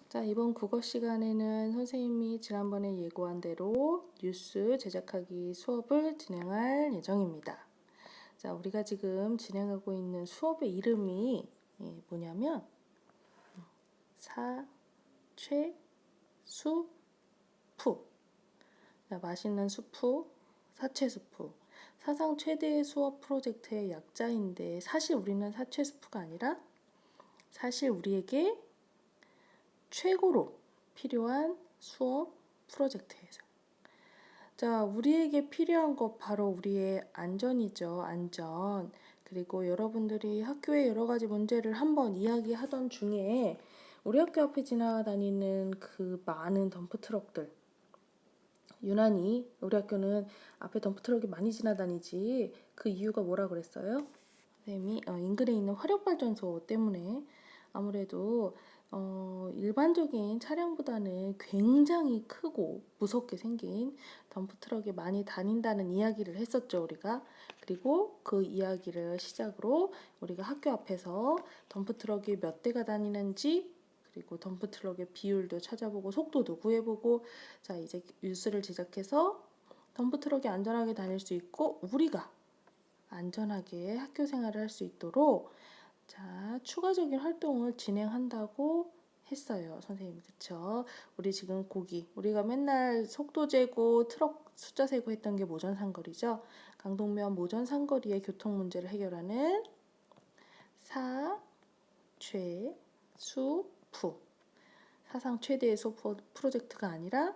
자, 이번 국어 시간에는 선생님이 지난번에 예고한 대로 뉴스 제작하기 수업을 진행할 예정입니다. 자, 우리가 지금 진행하고 있는 수업의 이름이 뭐냐면 사, 최, 수, 푸. 자, 맛있는 수프, 사채수프. 사상 최대의 수업 프로젝트의 약자인데 사실 우리는 사채수프가 아니라 사실 우리에게 최고로 필요한 수업 프로젝트예요. 자, 우리에게 필요한 것 바로 우리의 안전이죠. 안전. 그리고 여러분들이 학교에 여러 가지 문제를 한번 이야기하던 중에 우리 학교 앞에 지나다니는 그 많은 덤프트럭들. 유난히 우리 학교는 앞에 덤프트럭이 많이 지나다니지 그 이유가 뭐라 그랬어요? 선생님이 인근에 있는 화력발전소 때문에 아무래도 일반적인 차량보다는 굉장히 크고 무섭게 생긴 덤프트럭이 많이 다닌다는 이야기를 했었죠, 우리가. 그리고 그 이야기를 시작으로 우리가 학교 앞에서 덤프트럭이 몇 대가 다니는지 그리고 덤프트럭의 비율도 찾아보고 속도도 구해보고 자, 이제 뉴스를 제작해서 덤프트럭이 안전하게 다닐 수 있고 우리가 안전하게 학교 생활을 할 수 있도록 자, 추가적인 활동을 진행한다고 했어요. 선생님, 그쵸? 우리 지금 우리가 맨날 속도 재고 트럭 숫자 세고 했던 게 모전상거리죠. 강동면 모전상거리의 교통 문제를 해결하는 사, 최, 수, 푸. 사상 최대의 수업 프로젝트가 아니라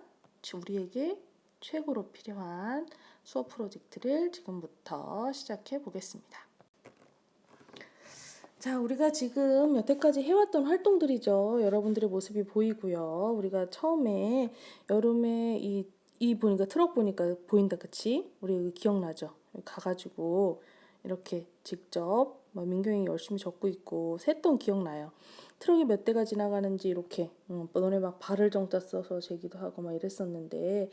우리에게 최고로 필요한 수업 프로젝트를 지금부터 시작해 보겠습니다. 자, 우리가 지금 여태까지 해왔던 활동들이죠. 여러분들의 모습이 보이고요. 우리가 처음에 여름에 보니까 트럭 보니까 보인다, 그치? 우리 기억나죠? 가가지고 이렇게 직접 민경이 열심히 적고 있고 셌던 기억나요. 트럭이 몇 대가 지나가는지 이렇게 너네 막 발을 정자 써서 재기도 하고 막 이랬었는데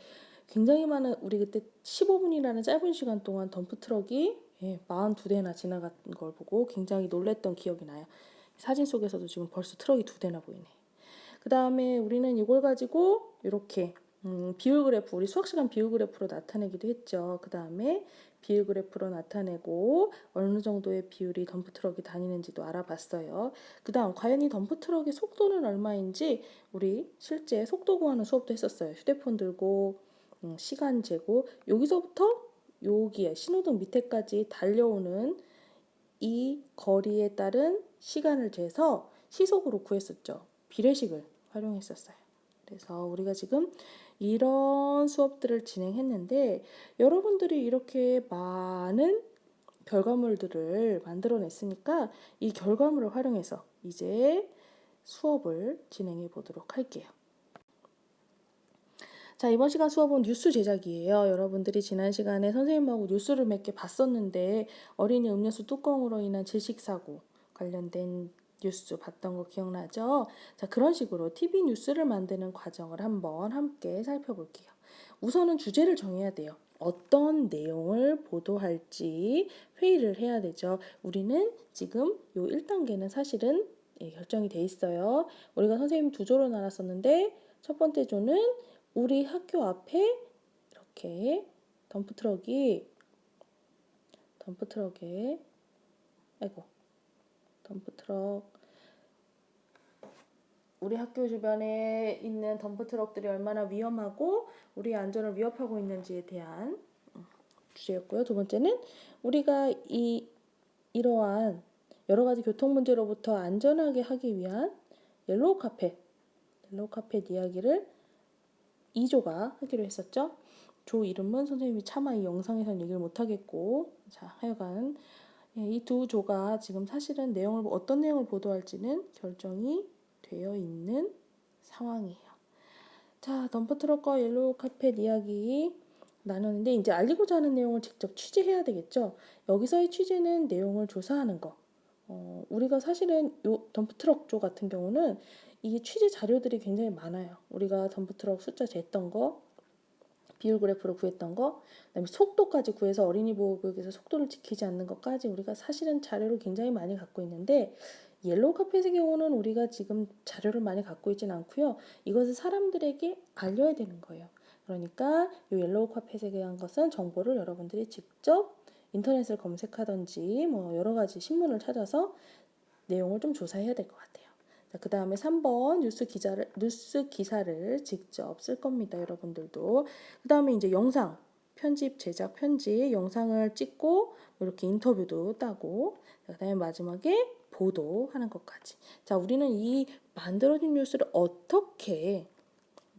굉장히 많은 우리 그때 15분이라는 짧은 시간 동안 덤프트럭이 42대나 지나간 걸 보고 굉장히 놀랬던 기억이 나요. 사진 속에서도 지금 벌써 트럭이 2대나 보이네. 그 다음에 우리는 이걸 가지고 이렇게 비율 그래프, 우리 수학 시간 비율 그래프로 나타내기도 했죠. 그 다음에 비율 그래프로 나타내고 어느 정도의 비율이 덤프트럭이 다니는지도 알아봤어요. 그 다음 과연 이 덤프트럭의 속도는 얼마인지 우리 실제 속도 구하는 수업도 했었어요. 휴대폰 들고 시간 재고 여기서부터 여기에 신호등 밑에까지 달려오는 이 거리에 따른 시간을 재서 시속으로 구했었죠. 비례식을 활용했었어요. 그래서 우리가 지금 이런 수업들을 진행했는데 여러분들이 이렇게 많은 결과물들을 만들어냈으니까 이 결과물을 활용해서 이제 수업을 진행해 보도록 할게요. 자, 이번 시간 수업은 뉴스 제작이에요. 여러분들이 지난 시간에 선생님하고 뉴스를 몇 개 봤었는데 어린이 음료수 뚜껑으로 인한 질식사고 관련된 뉴스 봤던 거 기억나죠? 자, 그런 식으로 TV 뉴스를 만드는 과정을 한번 함께 살펴볼게요. 우선은 주제를 정해야 돼요. 어떤 내용을 보도할지 회의를 해야 되죠. 우리는 지금 요 1단계는 사실은 결정이 돼 있어요. 우리가 선생님 2조로 나눴었는데 첫 번째 조는 우리 학교 앞에 이렇게 덤프트럭에 덤프트럭 우리 학교 주변에 있는 덤프트럭들이 얼마나 위험하고 우리의 안전을 위협하고 있는지에 대한 주제였고요. 두 번째는 우리가 이러한 여러 가지 교통 문제로부터 안전하게 하기 위한 옐로우 카펫 이야기를 2조가 하기로 했었죠. 조 이름은 선생님이 차마 이 영상에서는 얘기를 못하겠고 자, 하여간 이 2조가 지금 사실은 어떤 내용을 보도할지는 결정이 되어 있는 상황이에요. 자, 덤프트럭과 옐로우 카펫 이야기 나누는데 이제 알리고자 하는 내용을 직접 취재해야 되겠죠. 여기서의 취재는 내용을 조사하는 거. 우리가 사실은 요 덤프트럭 조 같은 경우는 이 취재 자료들이 굉장히 많아요. 우리가 덤프트럭 숫자 쟀던 거, 비율 그래프로 구했던 거, 그다음에 속도까지 구해서 어린이 보호구역에서 속도를 지키지 않는 것까지 우리가 사실은 자료를 굉장히 많이 갖고 있는데 옐로우 카펫의 경우는 우리가 지금 자료를 많이 갖고 있지는 않고요. 이것을 사람들에게 알려야 되는 거예요. 그러니까 이 옐로우 카펫에 대한 것은 정보를 여러분들이 직접 인터넷을 검색하든지 뭐 여러 가지 신문을 찾아서 내용을 좀 조사해야 될 것 같아요. 그 다음에 3번 뉴스 기사를 직접 쓸 겁니다. 여러분들도. 그 다음에 이제 영상, 제작 편집, 영상을 찍고 이렇게 인터뷰도 따고 그 다음에 마지막에 보도하는 것까지. 자, 우리는 이 만들어진 뉴스를 어떻게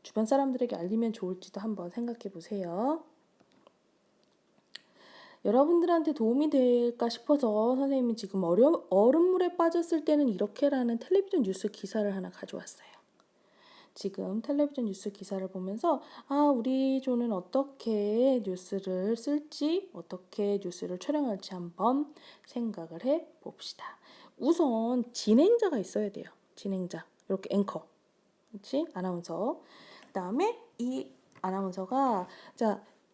주변 사람들에게 알리면 좋을지도 한번 생각해 보세요. 여러분들한테 도움이 될까 싶어서 선생님이 지금 얼음물에 빠졌을 때는 이렇게라는 텔레비전 뉴스 기사를 하나 가져왔어요. 지금 텔레비전 뉴스 기사를 보면서 우리 조는 어떻게 뉴스를 쓸지, 어떻게 뉴스를 촬영할지 한번 생각을 해 봅시다. 우선 진행자가 있어야 돼요. 진행자. 이렇게 앵커. 그렇지? 아나운서. 그다음에 이 아나운서가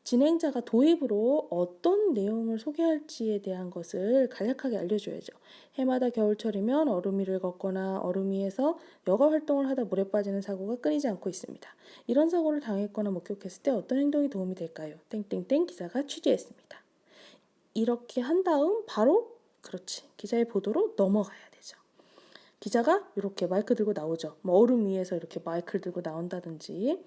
진행자가 도입으로 어떤 내용을 소개할지에 대한 것을 간략하게 알려줘야죠. 해마다 겨울철이면 얼음 위를 걷거나 얼음 위에서 여가 활동을 하다 물에 빠지는 사고가 끊이지 않고 있습니다. 이런 사고를 당했거나 목격했을 때 어떤 행동이 도움이 될까요? 땡땡땡 기자가 취재했습니다. 이렇게 한 다음 바로 기자의 보도로 넘어가야 되죠. 기자가 이렇게 마이크 들고 나오죠. 뭐 얼음 위에서 이렇게 마이크를 들고 나온다든지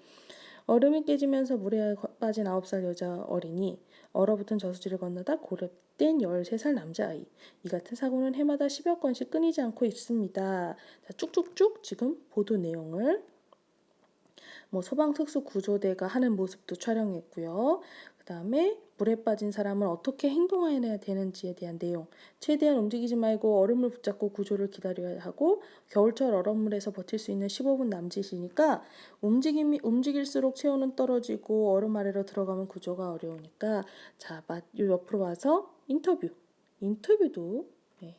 얼음이 깨지면서 물에 빠진 9살 여자 어린이, 얼어붙은 저수지를 건너다 고립된 13살 남자아이. 이 같은 사고는 해마다 10여 건씩 끊이지 않고 있습니다. 자, 쭉쭉쭉 지금 보도 내용을 소방특수구조대가 하는 모습도 촬영했고요. 그 다음에 물에 빠진 사람은 어떻게 행동해야 되는지에 대한 내용. 최대한 움직이지 말고 얼음을 붙잡고 구조를 기다려야 하고 겨울철 얼음물에서 버틸 수 있는 15분 남짓이니까 움직일수록 체온은 떨어지고 얼음 아래로 들어가면 구조가 어려우니까 옆으로 와서 인터뷰도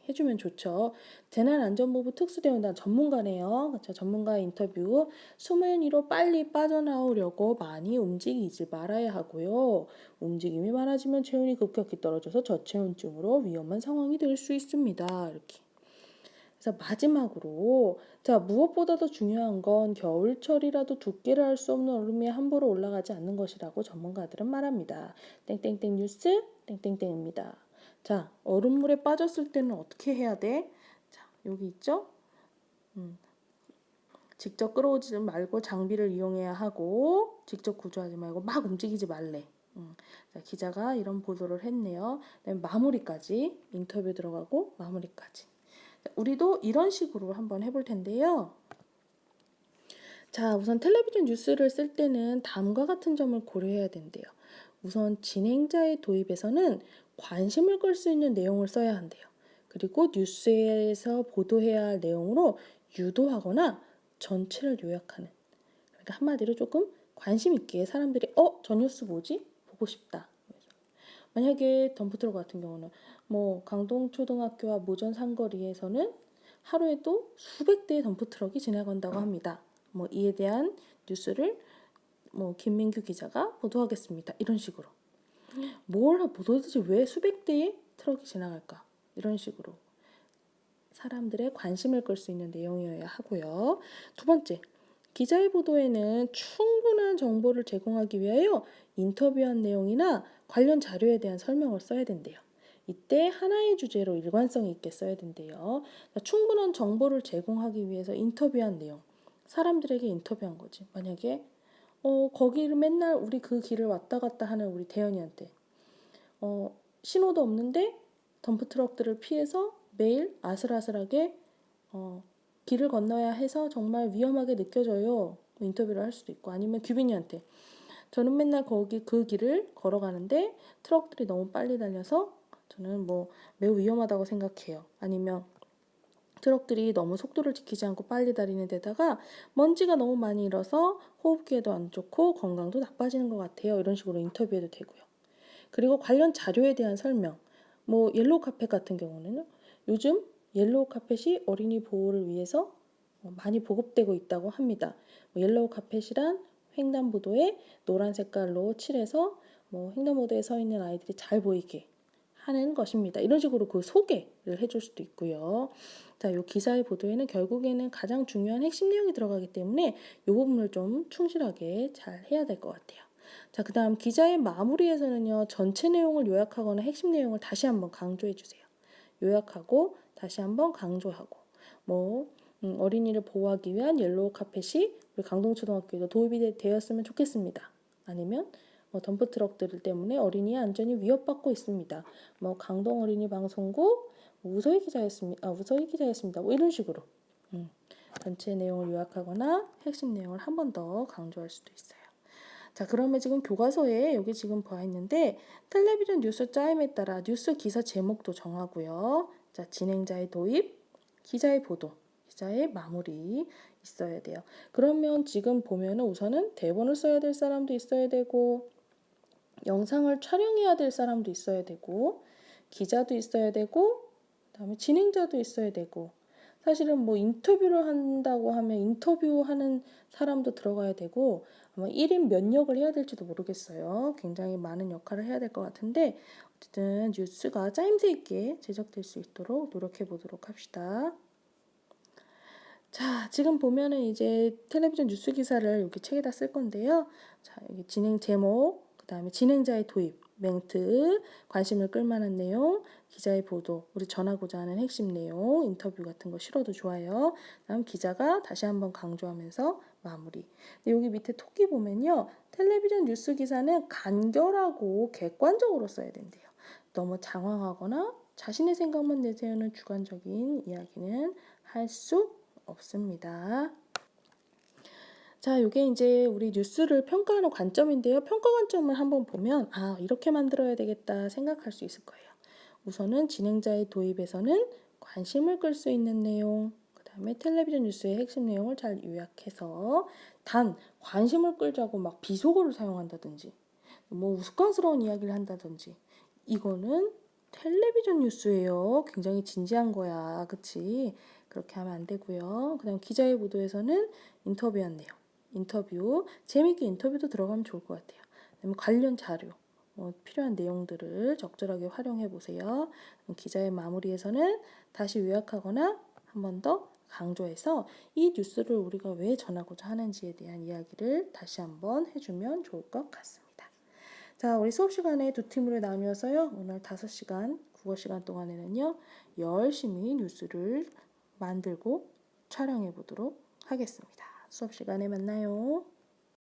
해주면 좋죠. 재난안전부부 특수대응단 전문가네요. 그렇죠? 전문가 인터뷰. 숨은 위로 빨리 빠져나오려고 많이 움직이지 말아야 하고요. 움직임이 많아지면 체온이 급격히 떨어져서 저체온증으로 위험한 상황이 될 수 있습니다. 이렇게. 그래서 마지막으로 무엇보다도 중요한 건 겨울철이라도 두께를 알 수 없는 얼음이 함부로 올라가지 않는 것이라고 전문가들은 말합니다. 땡땡땡 뉴스 땡땡땡입니다. 얼음물에 빠졌을 때는 어떻게 해야 돼? 여기 있죠? 직접 끌어오지 말고 장비를 이용해야 하고 직접 구조하지 말고 막 움직이지 말래. 기자가 이런 보도를 했네요. 마무리까지 인터뷰 들어가고 마무리까지. 우리도 이런 식으로 한번 해볼 텐데요. 우선 텔레비전 뉴스를 쓸 때는 다음과 같은 점을 고려해야 된대요. 우선 진행자의 도입에서는 관심을 끌 수 있는 내용을 써야 한대요. 그리고 뉴스에서 보도해야 할 내용으로 유도하거나 전체를 요약하는. 그러니까 한마디로 조금 관심 있게 사람들이 저 뉴스 뭐지? 보고 싶다. 만약에 덤프트럭 같은 경우는 강동초등학교와 모전 상거리에서는 하루에도 수백 대의 덤프트럭이 지나간다고 합니다. 이에 대한 뉴스를 김민규 기자가 보도하겠습니다. 이런 식으로. 도대체 왜 수백 대의 트럭이 지나갈까? 이런 식으로 사람들의 관심을 끌 수 있는 내용이어야 하고요. 두 번째, 기자의 보도에는 충분한 정보를 제공하기 위하여 인터뷰한 내용이나 관련 자료에 대한 설명을 써야 된대요. 이때 하나의 주제로 일관성 있게 써야 된대요. 충분한 정보를 제공하기 위해서 인터뷰한 내용. 사람들에게 인터뷰한 거지. 만약에 거기를 맨날 우리 그 길을 왔다 갔다 하는 우리 대현이한테 신호도 없는데 덤프트럭들을 피해서 매일 아슬아슬하게 길을 건너야 해서 정말 위험하게 느껴져요. 인터뷰를 할 수도 있고 아니면 규빈이한테 저는 맨날 그 길을 걸어가는데 트럭들이 너무 빨리 달려서 저는 매우 위험하다고 생각해요. 아니면 트럭들이 너무 속도를 지키지 않고 빨리 달리는 데다가 먼지가 너무 많이 일어서 호흡기에도 안 좋고 건강도 나빠지는 것 같아요. 이런 식으로 인터뷰해도 되고요. 그리고 관련 자료에 대한 설명. 옐로우 카펫 같은 경우는 요즘 옐로우 카펫이 어린이 보호를 위해서 많이 보급되고 있다고 합니다. 옐로우 카펫이란 횡단보도에 노란 색깔로 칠해서 횡단보도에 서 있는 아이들이 잘 보이게 하는 것입니다. 이런 식으로 그 소개를 해줄 수도 있고요. 자, 요 기사의 보도에는 결국에는 가장 중요한 핵심 내용이 들어가기 때문에 이 부분을 좀 충실하게 잘 해야 될 것 같아요. 자, 그 다음 기자의 마무리에서는요, 전체 내용을 요약하거나 핵심 내용을 다시 한번 강조해 주세요. 요약하고 다시 한번 강조하고 뭐 어린이를 보호하기 위한 옐로우 카펫이 우리 강동초등학교에도 도입이 되었으면 좋겠습니다. 아니면 뭐 덤프트럭들 때문에 어린이의 안전이 위협받고 있습니다. 뭐 강동 어린이 방송국 우서희 기자였습니다. 우서희 기자였습니다. 뭐 이런 식으로 전체 내용을 요약하거나 핵심 내용을 한 번 더 강조할 수도 있어요. 자, 그러면 지금 교과서에 여기 지금 보아 있는데 텔레비전 뉴스 짜임에 따라 뉴스 기사 제목도 정하고요. 자, 진행자의 도입, 기자의 보도, 기자의 마무리 있어야 돼요. 그러면 지금 보면은 우선은 대본을 써야 될 사람도 있어야 되고 영상을 촬영해야 될 사람도 있어야 되고 기자도 있어야 되고 그다음에 진행자도 있어야 되고 사실은 뭐 인터뷰를 한다고 하면 인터뷰하는 사람도 들어가야 되고 아마 1인 몇 역을 해야 될지도 모르겠어요. 굉장히 많은 역할을 해야 될 것 같은데 어쨌든 뉴스가 짜임새 있게 제작될 수 있도록 노력해 보도록 합시다. 자, 지금 보면은 이제 텔레비전 뉴스 기사를 여기 책에다 쓸 건데요. 자, 여기 진행 제목, 그 다음에 진행자의 도입, 멘트, 관심을 끌만한 내용, 기자의 보도, 우리 전하고자 하는 핵심 내용, 인터뷰 같은 거 실어도 좋아요. 다음 기자가 다시 한번 강조하면서 마무리. 여기 밑에 토끼 보면요. 텔레비전 뉴스 기사는 간결하고 객관적으로 써야 된대요. 너무 장황하거나 자신의 생각만 내세우는 주관적인 이야기는 할수 없습니다. 자, 이게 이제 우리 뉴스를 평가하는 관점인데요. 평가 관점을 한번 보면 이렇게 만들어야 되겠다 생각할 수 있을 거예요. 우선은 진행자의 도입에서는 관심을 끌 수 있는 내용, 그 다음에 텔레비전 뉴스의 핵심 내용을 잘 요약해서 단 관심을 끌자고 막 비속어를 사용한다든지 뭐 우스꽝스러운 이야기를 한다든지 이거는 텔레비전 뉴스예요. 굉장히 진지한 거야. 그치? 그렇게 하면 안 되고요. 그 다음 기자의 보도에서는 인터뷰한 내용. 인터뷰. 재밌게 인터뷰도 들어가면 좋을 것 같아요. 그다음에 관련 자료. 필요한 내용들을 적절하게 활용해 보세요. 기자의 마무리에서는 다시 요약하거나 한 번 더 강조해서 이 뉴스를 우리가 왜 전하고자 하는지에 대한 이야기를 다시 한번 해주면 좋을 것 같습니다. 자, 우리 수업 시간에 두 팀으로 나뉘어서요. 오늘 5시간, 국어 시간 동안에는요. 열심히 뉴스를 만들고 촬영해 보도록 하겠습니다. 수업 시간에 만나요.